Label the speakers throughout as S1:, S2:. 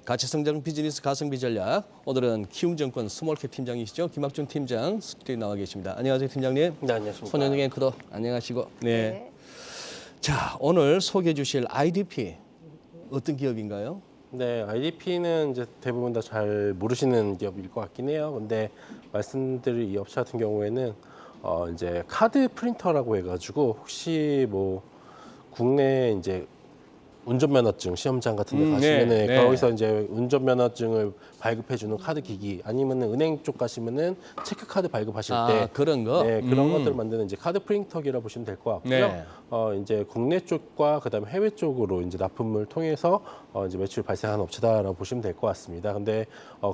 S1: 가치성장 비즈니스 가성비 전략. 오늘은 키움증권 스몰캡 팀장이시죠. 김학준 팀장 스튜디오에 나와 계십니다. 안녕하세요, 팀장님.
S2: 네, 안녕하십니까.
S1: 손현정 앵커도 안녕하시고. 네.
S3: 네.
S1: 자, 오늘 소개해 주실 IDP 어떤 기업인가요?
S2: 네, IDP는 이제 대부분 다 잘 모르시는 기업일 것 같긴 해요. 근데 말씀드릴 이 업체 같은 경우에는 이제 카드 프린터라고 해가지고 혹시 뭐 국내 이제 운전면허증 시험장 같은 데 가시면은
S1: 네.
S2: 거기서 이제 운전면허증을 발급해주는 카드 기기 아니면은 은행 쪽 가시면은 체크카드 발급하실 때
S1: 그런 거?
S2: 네, 그런 것들을 만드는 이제 카드 프린터기라 보시면 될 것 같고요.
S1: 네.
S2: 이제 국내 쪽과 그다음에 해외 쪽으로 이제 납품을 통해서 이제 매출 발생하는 업체다라고 보시면 될 것 같습니다. 근데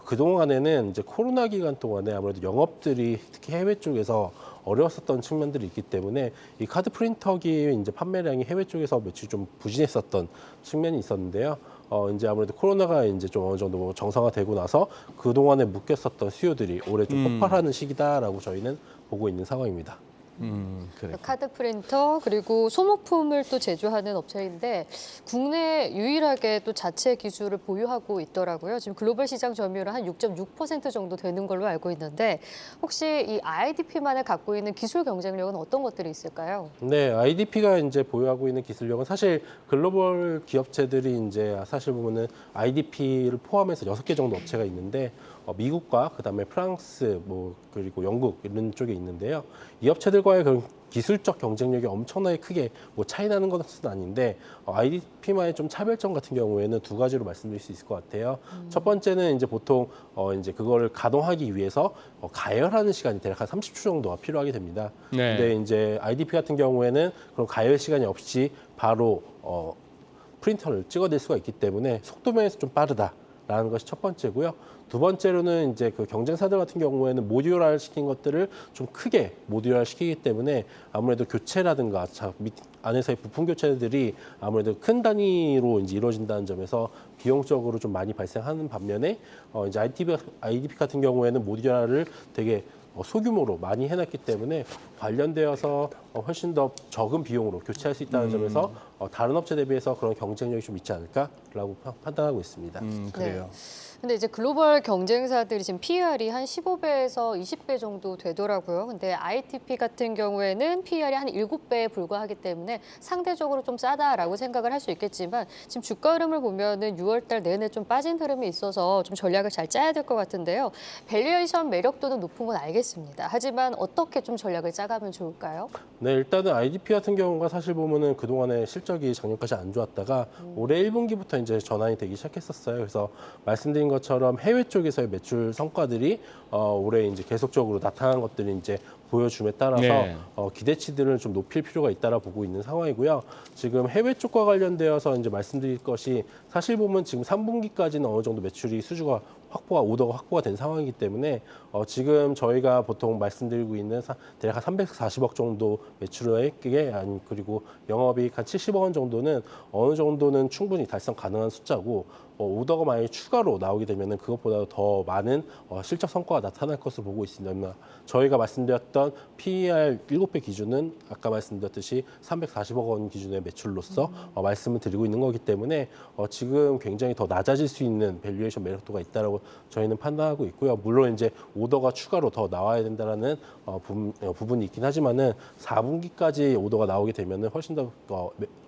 S2: 그동안에는 이제 코로나 기간 동안에 아무래도 영업들이 특히 해외 쪽에서 어려웠었던 측면들이 있기 때문에 이 카드 프린터기 이제 판매량이 해외 쪽에서 매출이 좀 부진했었던 측면이 있었는데요. 이제 아무래도 코로나가 이제 좀 어느 정도 정상화되고 나서 그동안에 묶였었던 수요들이 올해 좀 폭발하는 시기다라고 저희는 보고 있는 상황입니다.
S1: 그래.
S3: 카드 프린터 그리고 소모품을 또 제조하는 업체인데 국내 유일하게 또 자체 기술을 보유하고 있더라고요. 지금 글로벌 시장 점유율은 한 6.6% 정도 되는 걸로 알고 있는데 혹시 이 IDP만을 갖고 있는 기술 경쟁력은 어떤 것들이 있을까요?
S2: 네, IDP가 이제 보유하고 있는 기술력은 사실 글로벌 기업체들이 이제 사실 보면은 IDP를 포함해서 6개 정도 업체가 있는데 미국과 그다음에 프랑스 뭐 그리고 영국 이런 쪽에 있는데요. 이 업체들과의 그런 기술적 경쟁력이 엄청나게 크게 뭐 차이 나는 것은 아닌데 IDP만의 좀 차별점 같은 경우에는 두 가지로 말씀드릴 수 있을 것 같아요. 첫 번째는 이제 보통 이제 그거를 가동하기 위해서 가열하는 시간이 대략 한 30초 정도가 필요하게 됩니다.
S1: 네.
S2: 근데 이제 IDP 같은 경우에는 그런 가열 시간이 없이 바로 프린터를 찍어낼 수가 있기 때문에 속도 면에서 좀 빠르다라는 것이 첫 번째고요. 두 번째로는 이제 그 경쟁사들 같은 경우에는 모듈화 시킨 것들을 좀 크게 모듈화 시키기 때문에 아무래도 교체라든가 안에서의 부품 교체들이 아무래도 큰 단위로 이제 이루어진다는 점에서 비용적으로 좀 많이 발생하는 반면에 이제 IDP 같은 경우에는 모듈화를 되게 소규모로 많이 해놨기 때문에 관련되어서 훨씬 더 적은 비용으로 교체할 수 있다는 점에서 다른 업체 대비해서 그런 경쟁력이 좀 있지 않을까라고 판단하고 있습니다.
S1: 그래요.
S3: 근데 이제 글로벌 경쟁사들이 지금 PER이 한 15배에서 20배 정도 되더라고요. 근데 IDP 같은 경우에는 PER이 한 7배에 불과하기 때문에 상대적으로 좀 싸다라고 생각을 할 수 있겠지만 지금 주가 흐름을 보면은 6월 달 내내 좀 빠진 흐름이 있어서 좀 전략을 잘 짜야 될 것 같은데요. 밸류에이션 매력도는 높은 건 알겠습니다. 하지만 어떻게 좀 전략을 짜가면 좋을까요?
S2: 네, 일단은 IDP 같은 경우가 사실 보면은 그동안에 실적이 작년까지 안 좋았다가 올해 1분기부터 이제 전환이 되기 시작했었어요. 그래서 말씀드린 것처럼 해외 쪽에서의 매출 성과들이 올해 이제 계속적으로 나타난 것들이 이제 보여줌에 따라서
S1: 네.
S2: 기대치들을 좀 높일 필요가 있다라 보고 있는 상황이고요. 지금 해외 쪽과 관련되어서 이제 말씀드릴 것이 사실 보면 지금 3분기까지는 어느 정도 매출이 수주가 오더가 확보가 된 상황이기 때문에 지금 저희가 보통 말씀드리고 있는 대략 한 340억 정도 매출액에 그리고 영업이익 한 70억 원 정도는 어느 정도는 충분히 달성 가능한 숫자고 오더가 만약에 추가로 나오게 되면 그것보다 더 많은 실적 성과가 나타날 것으로 보고 있습니다. 저희가 말씀드렸던 PER 7배 기준은 아까 말씀드렸듯이 340억 원 기준의 매출로서 말씀을 드리고 있는 거기 때문에 지금 굉장히 더 낮아질 수 있는 밸류에이션 매력도가 있다라고 저희는 판단하고 있고요. 물론 이제 오더가 추가로 더 나와야 된다라는 부분이 있긴 하지만은 4분기까지 오더가 나오게 되면은 훨씬 더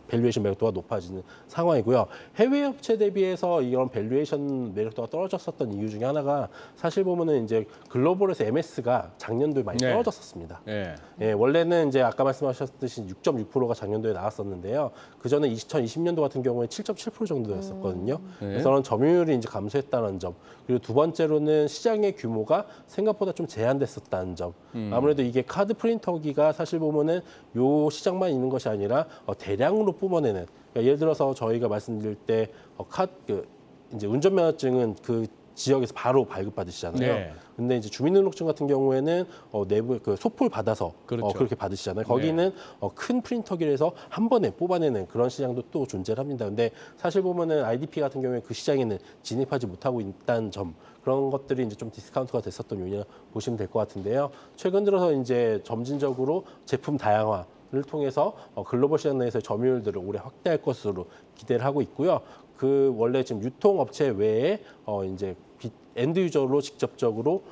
S2: 밸류에이션 매력도가 높아지는 상황이고요. 해외 업체 대비해서 이런 밸류에이션 매력도가 떨어졌었던 이유 중에 하나가 사실 보면은 이제 글로벌에서 MS가 작년도에 많이
S1: 네.
S2: 떨어졌었습니다.
S1: 네.
S2: 예, 원래는 이제 아까 말씀하셨듯이 6.6%가 작년도에 나왔었는데요. 그 전에 2020년도 같은 경우에 7.7% 정도였었거든요. 그래서 그런 점유율이 이제 감소했다는 점. 그리고 두 번째로는 시장의 규모가 생각보다 좀 제한됐었다는 점. 아무래도 이게 카드 프린터기가 사실 보면은 요 시장만 있는 것이 아니라 대량으로 뿜어내는. 그러니까 예를 들어서 저희가 말씀드릴 때 이제 운전면허증은 그 지역에서 바로 발급받으시잖아요.
S1: 네.
S2: 근데 이제 주민등록증 같은 경우에는 내부에 그 소포를 받아서
S1: 그렇죠.
S2: 그렇게 받으시잖아요. 거기는 큰 프린터기에서 한 번에 뽑아내는 그런 시장도 또 존재를 합니다. 근데 사실 보면은 IDP 같은 경우에 그 시장에는 진입하지 못하고 있다는 점, 그런 것들이 이제 좀 디스카운트가 됐었던 요인이라 보시면 될 것 같은데요. 최근 들어서 이제 점진적으로 제품 다양화 를 통해서 글로벌 시장 내에서의 점유율들을 올해 확대할 것으로 기대를 하고 있고요. 그 원래 지금 유통업체 외에 이제 엔드 유저로 직접적으로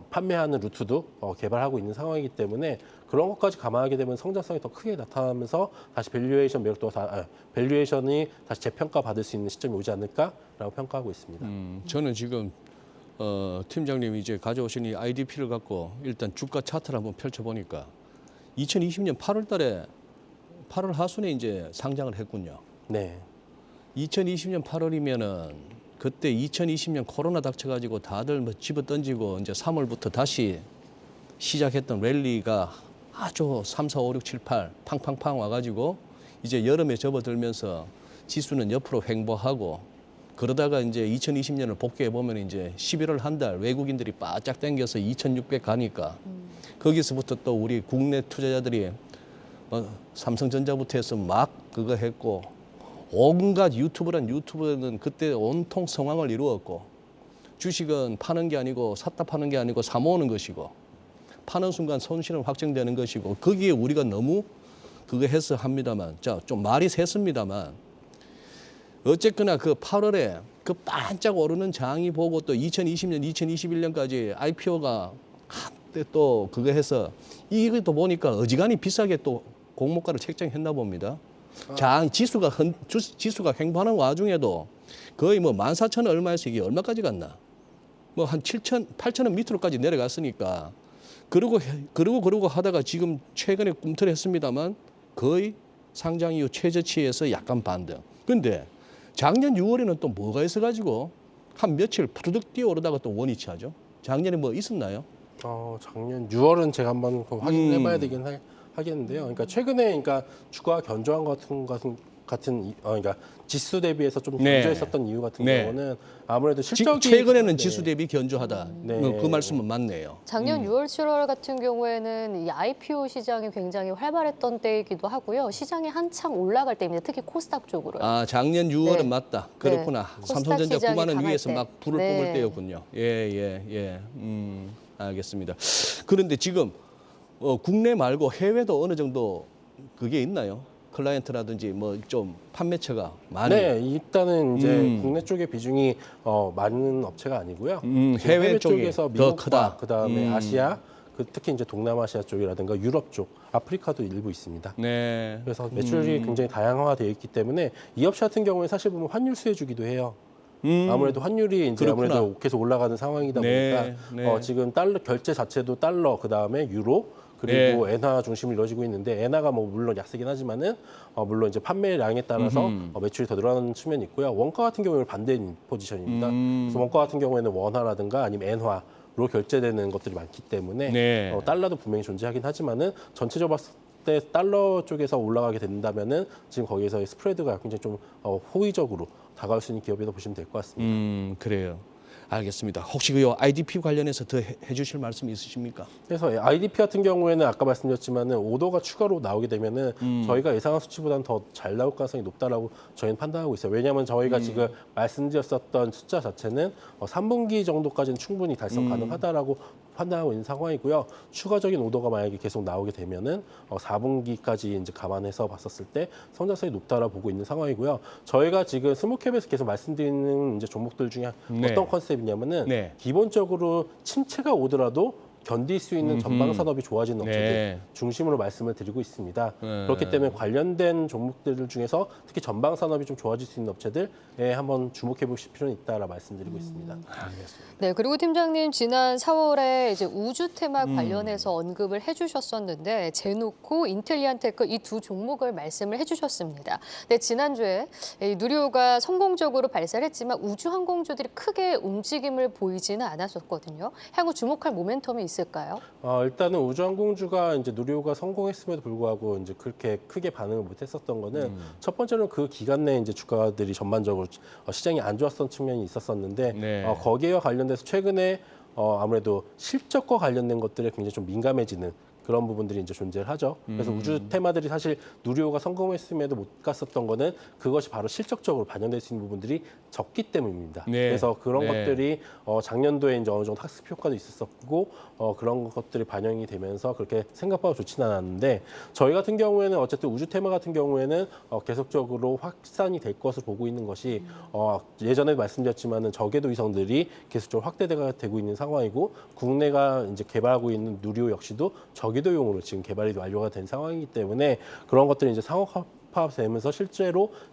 S2: 판매하는 루트도 개발하고 있는 상황이기 때문에 그런 것까지 감안하게 되면 성장성이 더 크게 나타나면서 다시 밸류에이션이 다시 재평가 받을 수 있는 시점이 오지 않을까라고 평가하고 있습니다.
S1: 저는 지금 팀장님이 이제 가져오신 이 IDP를 갖고 일단 주가 차트를 한번 펼쳐보니까 2020년 8월 하순에 이제 상장을 했군요.
S2: 네.
S1: 2020년 8월이면은 그때 2020년 코로나 닥쳐가지고 다들 뭐 집어 던지고 이제 3월부터 다시 시작했던 랠리가 아주 3, 4, 5, 6, 7, 8 팡팡팡 와가지고 이제 여름에 접어들면서 지수는 옆으로 횡보하고 그러다가 이제 2020년을 복귀해 보면 이제 11월 한 달 외국인들이 바짝 당겨서 2,600 가니까 거기서부터 또 우리 국내 투자자들이 삼성전자부터 해서 막 그거 했고 온갖 유튜브는 그때 온통 성황을 이루었고 주식은 파는 게 아니고 샀다 파는 게 아니고 사 모으는 것이고 파는 순간 손실은 확정되는 것이고 거기에 우리가 너무 그거 해서 합니다만 자, 좀 말이 샜습니다만 어쨌거나 그 8월에 그 반짝 오르는 장이 보고 또 2020년, 2021년까지 IPO가 한때 또 그거 해서 이것도 보니까 어지간히 비싸게 또 공모가를 책정했나 봅니다. 지수가 횡보하는 와중에도 거의 뭐 14,000원 얼마에서 이게 얼마까지 갔나? 뭐 한 8,000원 밑으로까지 내려갔으니까 그러고 하다가 지금 최근에 꿈틀했습니다만 거의 상장 이후 최저치에서 약간 반등. 근데 작년 6월에는 또 뭐가 있어가지고 한 며칠 푸르득 뛰어오르다가 또 원위치 하죠. 작년에 뭐 있었나요?
S2: 작년 6월은 제가 한번 확인해봐야 되긴 하겠는데요. 그러니까 최근에 그러니까 주가 견조한 그러니까 지수 대비해서 좀
S1: 네.
S2: 견조했었던 이유 같은
S1: 네.
S2: 경우는 아무래도 실적이
S1: 최근에는
S2: 네.
S1: 지수 대비 견조하다.
S2: 네.
S1: 그 말씀은 맞네요.
S3: 작년 6월, 7월 같은 경우에는 이 IPO 시장이 굉장히 활발했던 때이기도 하고요. 시장이 한창 올라갈 때입니다. 특히 코스닥 쪽으로요.
S1: 아 작년 6월은
S3: 네.
S1: 맞다. 그렇구나.
S3: 네.
S1: 삼성전자
S3: 코스닥
S1: 9만 원
S3: 시장이
S1: 위에서
S3: 강할
S1: 막 불을
S3: 때.
S1: 뿜을 때였군요. 예. 알겠습니다. 그런데 지금 국내 말고 해외도 어느 정도 그게 있나요? 클라이언트라든지 뭐 좀 판매처가 많이.
S2: 네, 일단은 이제 국내 쪽의 비중이 많은 업체가 아니고요. 지금
S1: 해외 쪽이
S2: 쪽에서
S1: 더
S2: 미국과
S1: 크다.
S2: 그다음에 아시아, 특히 이제 동남아시아 쪽이라든가 유럽 쪽, 아프리카도 일부 있습니다.
S1: 네.
S2: 그래서 매출이 굉장히 다양화되어 있기 때문에 이 업체 같은 경우에 사실 보면 환율 수혜주기도 해요. 아무래도 환율이 이제
S1: 그렇구나.
S2: 아무래도 계속 올라가는 상황이다
S1: 네,
S2: 보니까
S1: 네.
S2: 지금 달러 결제 자체도 달러 그다음에 유로 그리고 엔화 중심으로 이루어지고 있는데 엔화가 뭐 물론 약세긴 하지만은 물론 이제 판매량에 따라서 매출이 더 늘어나는 측면이 있고요. 원가 같은 경우는 반대인 포지션입니다. 그래서 원가 같은 경우에는 원화라든가 아니면 엔화로 결제되는 것들이 많기 때문에
S1: 네.
S2: 달러도 분명히 존재하긴 하지만은 전체적으로 봤을 때 달러 쪽에서 올라가게 된다면은 지금 거기에서의 스프레드가 굉장히 좀 호의적으로 다가올 수 있는 기업이라고 보시면 될 것 같습니다.
S1: 그래요. 알겠습니다. 혹시 그 IDP 관련해서 더 해주실 말씀 있으십니까?
S2: 그래서 IDP 같은 경우에는 아까 말씀드렸지만은 오더가 추가로 나오게 되면은 저희가 예상한 수치보다는 더 잘 나올 가능성이 높다라고 저희는 판단하고 있어요. 왜냐하면 저희가 지금 말씀드렸었던 숫자 자체는 3분기 정도까지는 충분히 달성 가능하다라고 판단하고 있는 상황이고요. 추가적인 오더가 만약에 계속 나오게 되면은 4분기까지 이제 감안해서 봤었을 때 성장성이 높다라고 보고 있는 상황이고요. 저희가 지금 스몰캡에서 계속 말씀드리는 이제 종목들 중에
S1: 네.
S2: 어떤 컨셉이냐면은
S1: 네.
S2: 기본적으로 침체가 오더라도 견딜 수 있는 전방 산업이 좋아지는 업체들
S1: 네.
S2: 중심으로 말씀을 드리고 있습니다. 그렇기 때문에 관련된 종목들 중에서 특히 전방 산업이 좀 좋아질 수 있는 업체들에 한번 주목해 보실 필요는 있다라 말씀드리고 있습니다.
S3: 네, 그리고 팀장님 지난 4월에 이제 우주 테마 관련해서 언급을 해주셨었는데 제노코, 인텔리안테크 이 두 종목을 말씀을 해주셨습니다. 네, 지난주에 이 누리호가 성공적으로 발사했지만 우주 항공주들이 크게 움직임을 보이지는 않았었거든요. 향후 주목할 모멘텀이 있을까요?
S2: 일단은 우주항공주가 이제 누리호가 성공했음에도 불구하고 이제 그렇게 크게 반응을 못했었던 거는 첫 번째로는 그 기간 내에 이제 주가들이 전반적으로 시장이 안 좋았던 측면이 있었었는데
S1: 네.
S2: 거기에와 관련돼서 최근에 아무래도 실적과 관련된 것들에 굉장히 좀 민감해지는 그런 부분들이 이제 존재를 하죠. 그래서 우주 테마들이 사실 누리호가 성공했음에도 못 갔었던 거는 그것이 바로 실적적으로 반영될 수 있는 부분들이 적기 때문입니다.
S1: 네.
S2: 그래서 그런
S1: 네.
S2: 것들이 작년도에 이제 어느 정도 학습 효과도 있었었고 그런 것들이 반영이 되면서 그렇게 생각보다 좋지는 않았는데 저희 같은 경우에는 어쨌든 우주 테마 같은 경우에는 계속적으로 확산이 될 것을 보고 있는 것이 예전에 말씀드렸지만은 저궤도 위성들이 계속적으로 확대가 되고 있는 상황이고 국내가 이제 개발하고 있는 누리호 역시도 저궤도용으로 지금 개발이 완료가 된 상황이기 때문에 그런 것들이 이제 상호합되면서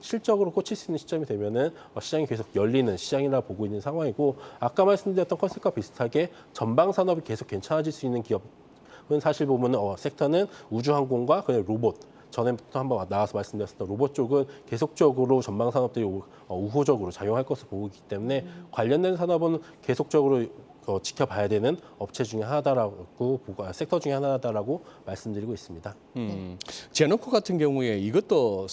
S2: 실적으로 꽂힐 수 있는 시점이 되면은 시장이 계속 열리는 시장이라 보고 있는 상황이고 아까 말씀드렸던 컨셉과 비슷하게 전방 산업이 계속 괜찮아질 수 있는 기업은 사실 보면은 섹터는 우주항공과 그냥 로봇 전에부터 한번 나와서 말씀드렸던 로봇 쪽은 계속적으로 전방 산업들이 우호적으로 작용할 것을 보고 있기 때문에 관련된 산업은 계속적으로 지켜봐야 되는 업체 중에 하나다라고 섹터 중에 하나다라고 말씀드리고 있습니다.
S1: 제노코 같은 경우에 이것도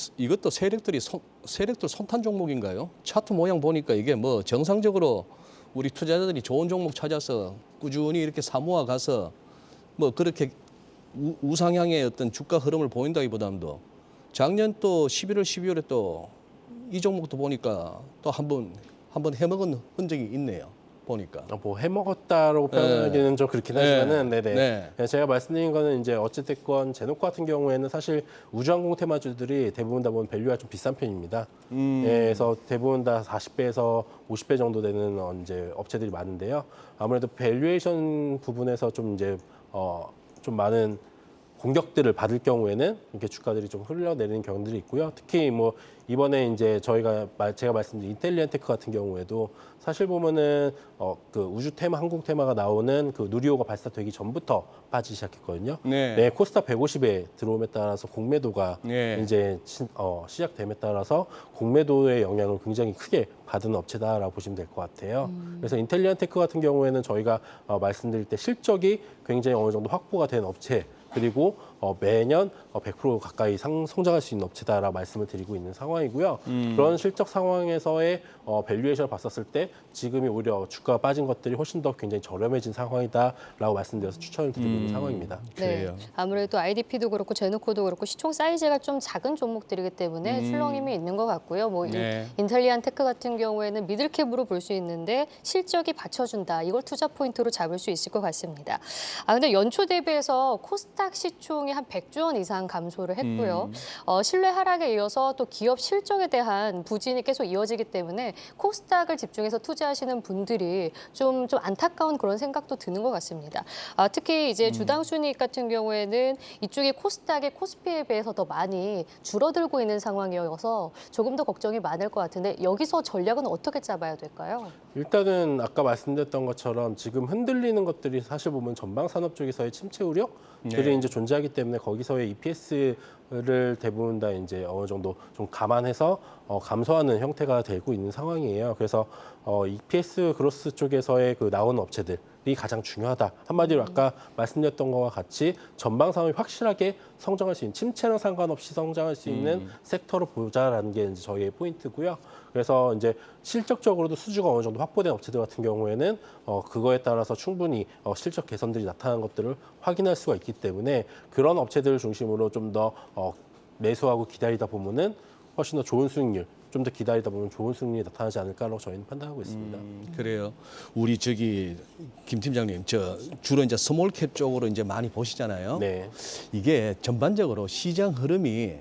S1: 세력들 손탄 종목인가요? 차트 모양 보니까 이게 뭐 정상적으로 우리 투자자들이 좋은 종목 찾아서 꾸준히 이렇게 사모아 가서 뭐 그렇게 우상향의 어떤 주가 흐름을 보인다기보다도 작년 또 11월, 12월에 또 이 종목도 보니까 또 한번 해먹은 흔적이 있네요. 보니까.
S2: 뭐 해먹었다라고 표현하기는 좀 그렇긴 하지만은 네네.
S1: 네.
S2: 제가 말씀드린 거는 이제 어찌됐건 제노코 같은 경우에는 사실 우주항공 테마주들이 대부분 다 보면 밸류가 좀 비싼 편입니다. 그래서 대부분 다 40배에서 50배 정도 되는 이제 업체들이 많은데요. 아무래도 밸류에이션 부분에서 좀 이제 좀 많은 공격들을 받을 경우에는 이렇게 주가들이 좀 흘러내리는 경우들이 있고요. 특히 뭐 이번에 이제 제가 말씀드린 인텔리언테크 같은 경우에도 사실 보면은 그 우주 테마, 항공 테마가 나오는 그 누리호가 발사되기 전부터 빠지기 시작했거든요.
S1: 네.
S2: 코스닥 150에 들어옴에 따라서 공매도가
S1: 네.
S2: 이제 시작됨에 따라서 공매도의 영향을 굉장히 크게 받은 업체다라고 보시면 될 것 같아요. 그래서 인텔리언테크 같은 경우에는 저희가 말씀드릴 때 실적이 굉장히 어느 정도 확보가 된 업체 그리고 매년 100% 가까이 성장할 수 있는 업체다라고 말씀을 드리고 있는 상황이고요. 그런 실적 상황에서의 밸류에이션을 봤었을 때 지금이 오히려 주가가 빠진 것들이 훨씬 더 굉장히 저렴해진 상황이다라고 말씀드려서 추천을 드리고 있는 상황입니다.
S1: 그래요.
S3: 네. 아무래도 IDP도 그렇고 제노코도 그렇고 시총 사이즈가 좀 작은 종목들이기 때문에 출렁임이 있는 것 같고요. 뭐
S1: 네.
S3: 인텔리안 테크 같은 경우에는 미들캡으로 볼 수 있는데 실적이 받쳐준다. 이걸 투자 포인트로 잡을 수 있을 것 같습니다. 근데 연초 대비해서 코스닥 시총이 한 100조 원 이상 감소를 했고요. 신뢰 하락에 이어서 또 기업 실적에 대한 부진이 계속 이어지기 때문에 코스닥을 집중해서 투자하시는 분들이 좀 안타까운 그런 생각도 드는 것 같습니다. 특히 이제 주당 순이익 같은 경우에는 이쪽이 코스닥의 코스피에 비해서 더 많이 줄어들고 있는 상황이어서 조금 더 걱정이 많을 것 같은데 여기서 전략은 어떻게 짜봐야 될까요?
S2: 일단은 아까 말씀드렸던 것처럼 지금 흔들리는 것들이 사실 보면 전방 산업 쪽에서의 침체 우려들이 이제 존재하기 때문에 거기서의 EPS를 대부분 다 이제 어느 정도 좀 감안해서 감소하는 형태가 되고 있는 상황이에요. 그래서 EPS 그로스 쪽에서의 그 나오는 업체들이 가장 중요하다. 한마디로 아까 말씀드렸던 것과 같이 전방 산업이 확실하게 성장할 수 있는 침체랑 상관없이 성장할 수 있는 섹터로 보자라는 게 이제 저희의 포인트고요. 그래서 이제 실적적으로도 수주가 어느 정도 확보된 업체들 같은 경우에는 그거에 따라서 충분히 실적 개선들이 나타나는 것들을 확인할 수가 있기 때문에 그런 업체들을 중심으로 좀 더 매수하고 기다리다 보면은 훨씬 더 좋은 수익률, 좀 더 기다리다 보면 좋은 수익률이 나타나지 않을까라고 저희는 판단하고 있습니다.
S1: 그래요. 우리 김 팀장님, 주로 이제 스몰캡 쪽으로 이제 많이 보시잖아요.
S2: 네.
S1: 이게 전반적으로 시장 흐름이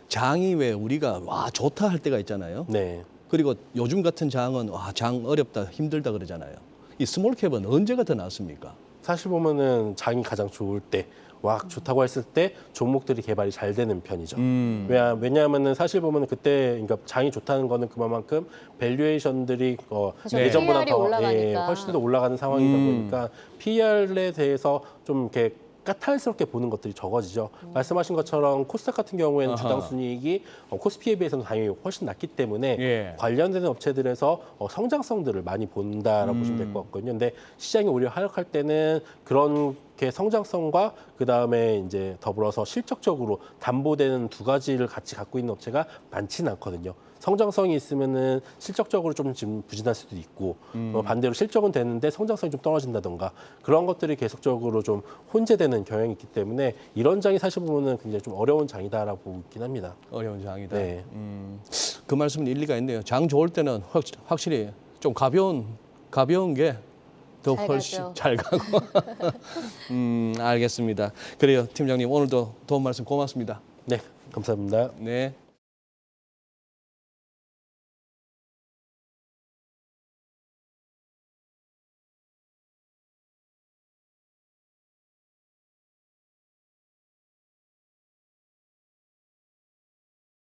S1: 장이 왜 우리가 와 좋다 할 때가 있잖아요.
S2: 네.
S1: 그리고 요즘 같은 장은 와 장 어렵다 힘들다 그러잖아요. 이 스몰캡은 언제가 더 낫습니까?
S2: 사실 보면은 장이 가장 좋을 때, 좋다고 했을 때 종목들이 개발이 잘 되는 편이죠. 왜냐하면은 사실 보면은 그때 그러니까 장이 좋다는 거는 그만큼 밸류에이션들이
S3: 그렇죠.
S2: 예전보다
S3: PER이
S2: 더
S3: 올라가니까.
S2: 훨씬 더 올라가는 상황이다 보니까 PER에 대해서 좀 이렇게 까탈스럽게 보는 것들이 적어지죠. 말씀하신 것처럼 코스닥 같은 경우에는
S1: 아하.
S2: 주당 순이익이 코스피에 비해서는 당연히 훨씬 낮기 때문에
S1: 예.
S2: 관련되는 업체들에서 성장성들을 많이 본다라고 보시면 될 것 같거든요. 근데 시장이 오히려 하락할 때는 그런 이렇게 성장성과 그다음에 이제 더불어서 실적적으로 담보되는 두 가지를 같이 갖고 있는 업체가 많지는 않거든요. 성장성이 있으면은 실적적으로 좀 지금 부진할 수도 있고 반대로 실적은 되는데 성장성이 좀 떨어진다던가 그런 것들이 계속적으로 좀 혼재되는 경향이 있기 때문에 이런 장이 사실 보면은 굉장히 좀 어려운 장이다라고 보고 있긴 합니다.
S1: 어려운 장이다.
S2: 네.
S1: 그 말씀은 일리가 있네요. 장 좋을 때는 확실히 좀 가벼운 게 더
S3: 잘
S1: 훨씬
S3: 가죠.
S1: 잘 가고. 알겠습니다. 그래요, 팀장님 오늘도 도움 말씀 고맙습니다.
S2: 네, 감사합니다.
S1: 네.